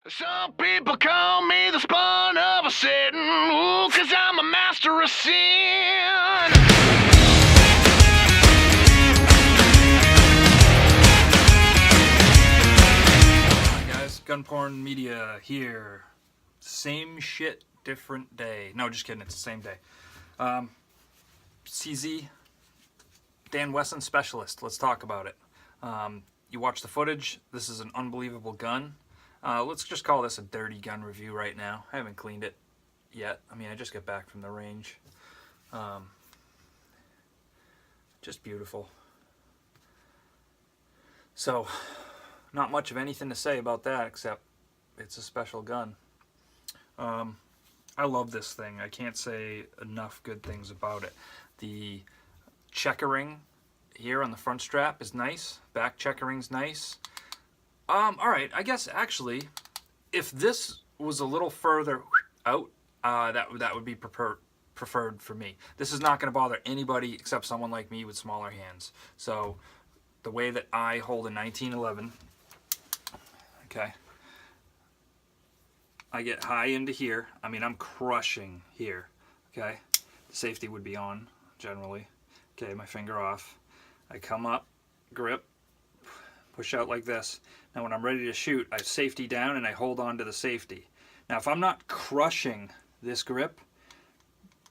Some people call me the spawn of a Satan, ooh, 'cause I'm a master of sin. Hi guys, Gun Porn Media here. Same shit, different day. No, just kidding, it's the same day. CZ, Dan Wesson specialist, let's talk about it. You watch the footage, this is an unbelievable gun. Let's just call this a dirty gun review right now. I haven't cleaned it yet. I mean, I just got back from the range. Just beautiful. So, not much of anything to say about that except it's a special gun. I love this thing. I can't say enough good things about it. The checkering here on the front strap is nice. Back checkering's nice. Alright, I guess actually, if this was a little further out, that would be preferred for me. This is not going to bother anybody except someone like me with smaller hands. So, the way that I hold a 1911, okay, I get high into here. I mean, I'm crushing here, okay? The safety would be on, generally. Okay, my finger off. I come up, grip, push out like this. Now when I'm ready to shoot, I have safety down and I hold on to the safety. Now if I'm not crushing this grip,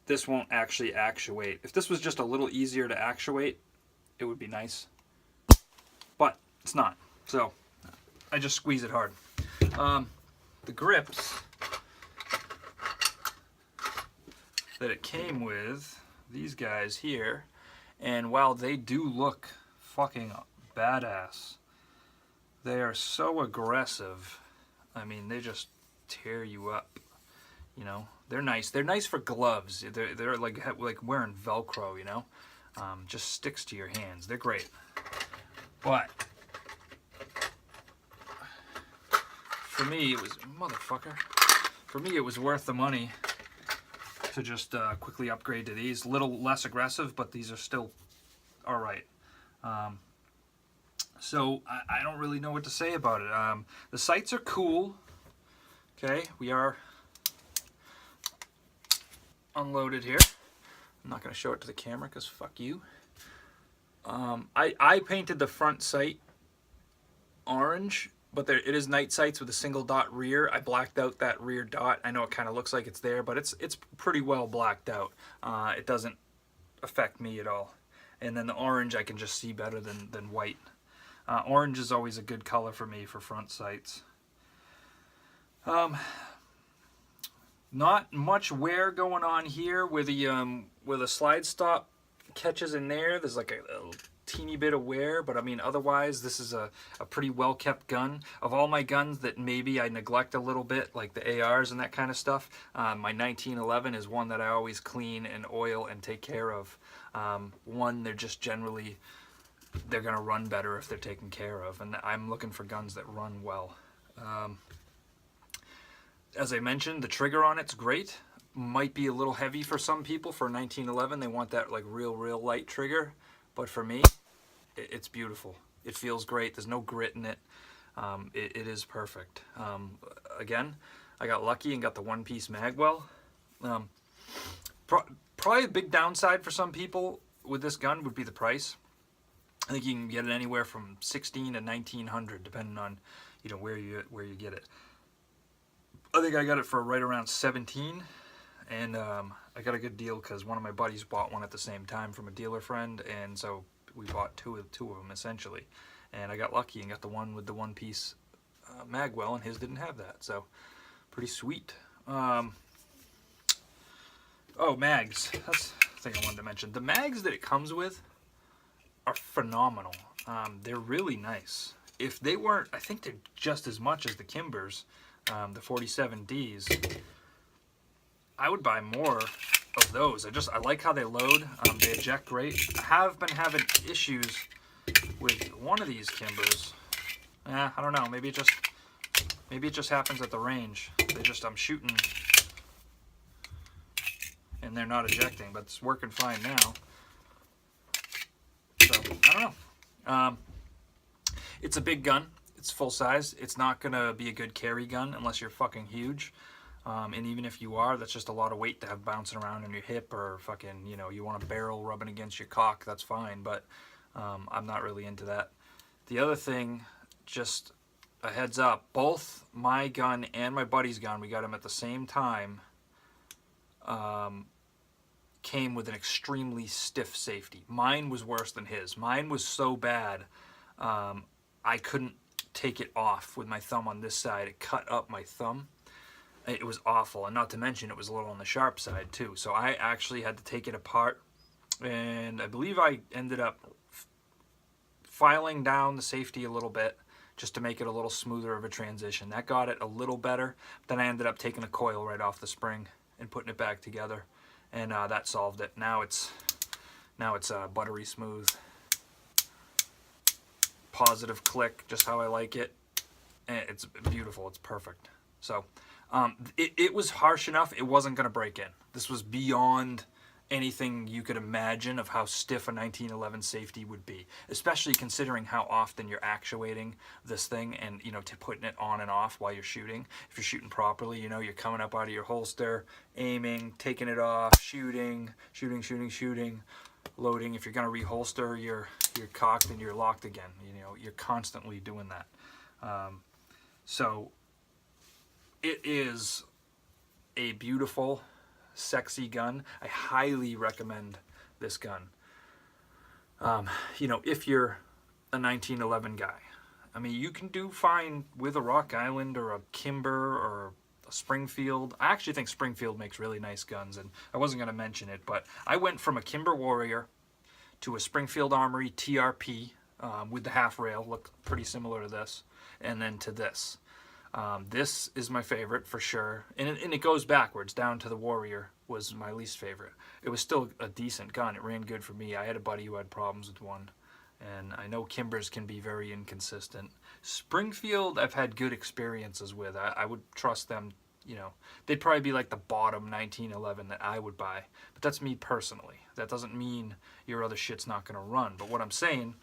this won't actually actuate. If this was just a little easier to actuate, it would be nice. But it's not. So I just squeeze it hard. The grips that it came with, these guys here, and while they do look fucking badass, they are so aggressive. I mean, they just tear you up. You know, they're nice. They're nice for gloves. They're like wearing Velcro. You know, just sticks to your hands. They're great. But for me, it was motherfucker. For me, it was worth the money to just quickly upgrade to these. A little less aggressive, but these are still all right. So I don't really know what to say about it. The sights are cool. Okay, we are unloaded here. I'm not going to show it to the camera because fuck you. I painted the front sight orange, but it is night sights with a single dot rear. I blacked out that rear dot. I know it kind of looks like it's there, but it's pretty well blacked out. It doesn't affect me at all. And then the orange I can just see better than white. Orange is always a good color for me for front sights. Not much wear going on here where the slide stop catches in there. There's like a teeny bit of wear, but I mean otherwise this is a pretty well kept gun. Of all my guns that maybe I neglect a little bit, like the ARs and that kind of stuff, my 1911 is one that I always clean and oil and take care of. One, they're just generally, they're going to run better if they're taken care of, and I'm looking for guns that run well. As I mentioned, the trigger on it's great. Might be a little heavy for some people. For 1911, they want that like real light trigger, but for me, it's beautiful. It feels great. There's no grit in it. It is perfect. Again, I got lucky and got the one-piece magwell. Probably a big downside for some people with this gun would be the price. I think you can get it anywhere from $16 to $1900, depending on where you get it. I think I got it for right around $17, and I got a good deal because one of my buddies bought one at the same time from a dealer friend, and so we bought two of them essentially. And I got lucky and got the one with the one-piece magwell, and his didn't have that, so pretty sweet. Oh, mags. That's the thing I wanted to mention. The mags that it comes with are phenomenal. They're really nice. If they weren't, I think they're just as much as the Kimbers, the 47Ds. I would buy more of those. I like how they load. They eject great. I have been having issues with one of these Kimbers. I don't know. Maybe it just happens at the range. I'm shooting and they're not ejecting, but it's working fine now. So I don't know. It's a big gun. it's full size. It's not gonna be a good carry gun unless you're fucking huge. And even if you are, that's just a lot of weight to have bouncing around in your hip, or fucking, you know, you want a barrel rubbing against your cock, that's fine, but I'm not really into that. The other thing, just a heads up, both my gun and my buddy's gun, we got them at the same time, came with an extremely stiff safety. Mine was worse than his. Mine was so bad, I couldn't take it off with my thumb on this side. It cut up my thumb. It was awful, and not to mention it was a little on the sharp side too. So I actually had to take it apart, and I believe I ended up filing down the safety a little bit just to make it a little smoother of a transition. That got it a little better. Then I ended up taking the coil right off the spring and putting it back together, and that solved it. Now it's buttery smooth, positive click, just how I like it, and it's beautiful. It's perfect. So it was harsh enough. It wasn't going to break in. This was beyond anything you could imagine of how stiff a 1911 safety would be, especially considering how often you're actuating this thing and, you know, to putting it on and off while you're shooting. If you're shooting properly, you know, you're coming up out of your holster, aiming, taking it off, shooting, loading. If you're going to reholster, you're cocked and you're locked again. You know, you're constantly doing that. So it is a beautiful, sexy gun. I highly recommend this gun. You know, if you're a 1911 guy, I mean, you can do fine with a Rock Island or a Kimber or a Springfield. I actually think Springfield makes really nice guns, and I wasn't going to mention it, but I went from a Kimber Warrior to a Springfield Armory TRP with the half rail, look pretty similar to this, and then to this. This is my favorite for sure, and it goes backwards. Down to the Warrior was my least favorite. It was still a decent gun. It ran good for me. I had a buddy who had problems with one, and I know Kimbers can be very inconsistent. Springfield I've had good experiences with. I would trust them. You know, they'd probably be like the bottom 1911 that I would buy, but that's me personally. That doesn't mean your other shit's not going to run, but what I'm saying,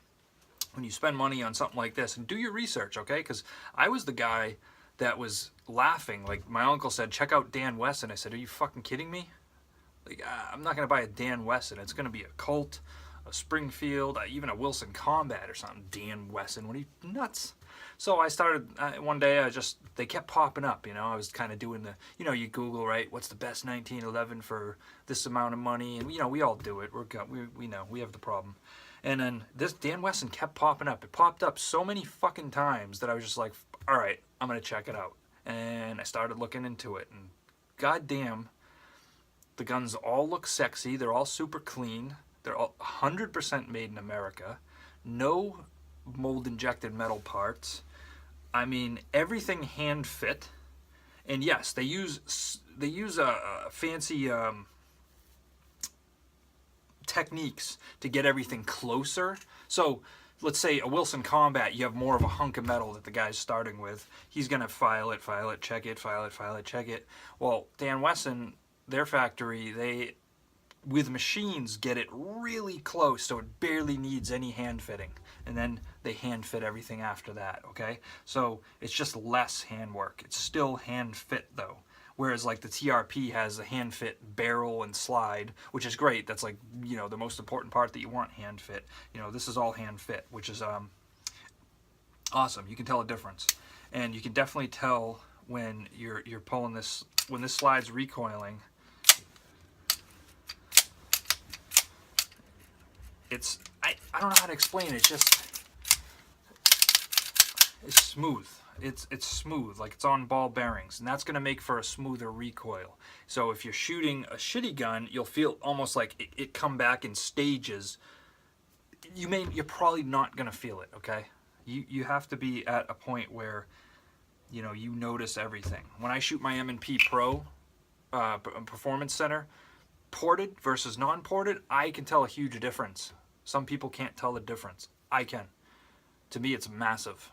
when you spend money on something like this, and do your research, okay? Because I was the guy that was laughing. Like, my uncle said, check out Dan Wesson. I said, are you fucking kidding me? Like, I'm not going to buy a Dan Wesson. It's going to be a Colt, a Springfield, even a Wilson Combat or something. Dan Wesson, what are you, nuts? So I started, one day, they kept popping up, you know. I was kind of doing the, you know, you Google, right, what's the best 1911 for this amount of money? And, you know, we all do it. We know, we have the problem. And then this Dan Wesson kept popping up. It popped up so many fucking times that I was just like, all right, I'm going to check it out. And I started looking into it. And goddamn, the guns all look sexy. They're all super clean. They're all 100% made in America. No mold injected metal parts. I mean, everything hand fit. And yes, they use a fancy techniques to get everything closer. So let's say a Wilson Combat, you have more of a hunk of metal that the guy's starting with. He's going to file it, check it, file it, check it. Well, Dan Wesson, their factory, they, with machines, get it really close so it barely needs any hand fitting. And then they hand fit everything after that, okay? So it's just less hand work. It's still hand fit though. Whereas like the TRP has a hand fit barrel and slide, which is great. That's like, you know, the most important part that you want hand fit. You know, this is all hand fit, which is awesome. You can tell a difference. And you can definitely tell when you're pulling this, when this slide's recoiling. It's, I don't know how to explain it. It's just, it's smooth. It's smooth, like it's on ball bearings, and that's going to make for a smoother recoil. So if you're shooting a shitty gun, you'll feel almost like it come back in stages. You're probably not going to feel it, okay? You have to be at a point where, you know, you notice everything. When I shoot my M&P Pro Performance Center, ported versus non-ported, I can tell a huge difference. Some people can't tell the difference. I can. To me, it's massive.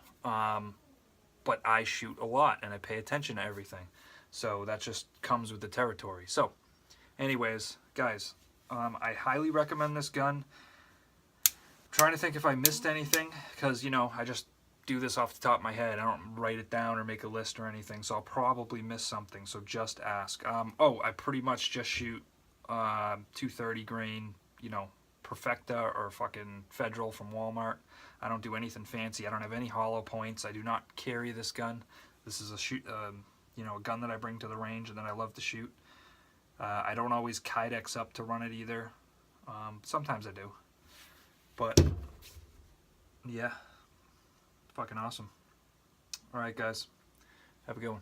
But I shoot a lot and I pay attention to everything. So that just comes with the territory. So anyways, guys, I highly recommend this gun. I'm trying to think if I missed anything, because, you know, I just do this off the top of my head. I don't write it down or make a list or anything, so I'll probably miss something, so just ask. Oh, I pretty much just shoot 230 grain, you know, Perfecta or fucking Federal from Walmart. I don't do anything fancy. I don't have any hollow points. I do not carry this gun. This is a you know, a gun that I bring to the range and that I love to shoot. I don't always Kydex up to run it either. Sometimes I do. But, yeah. Fucking awesome. Alright, guys. Have a good one.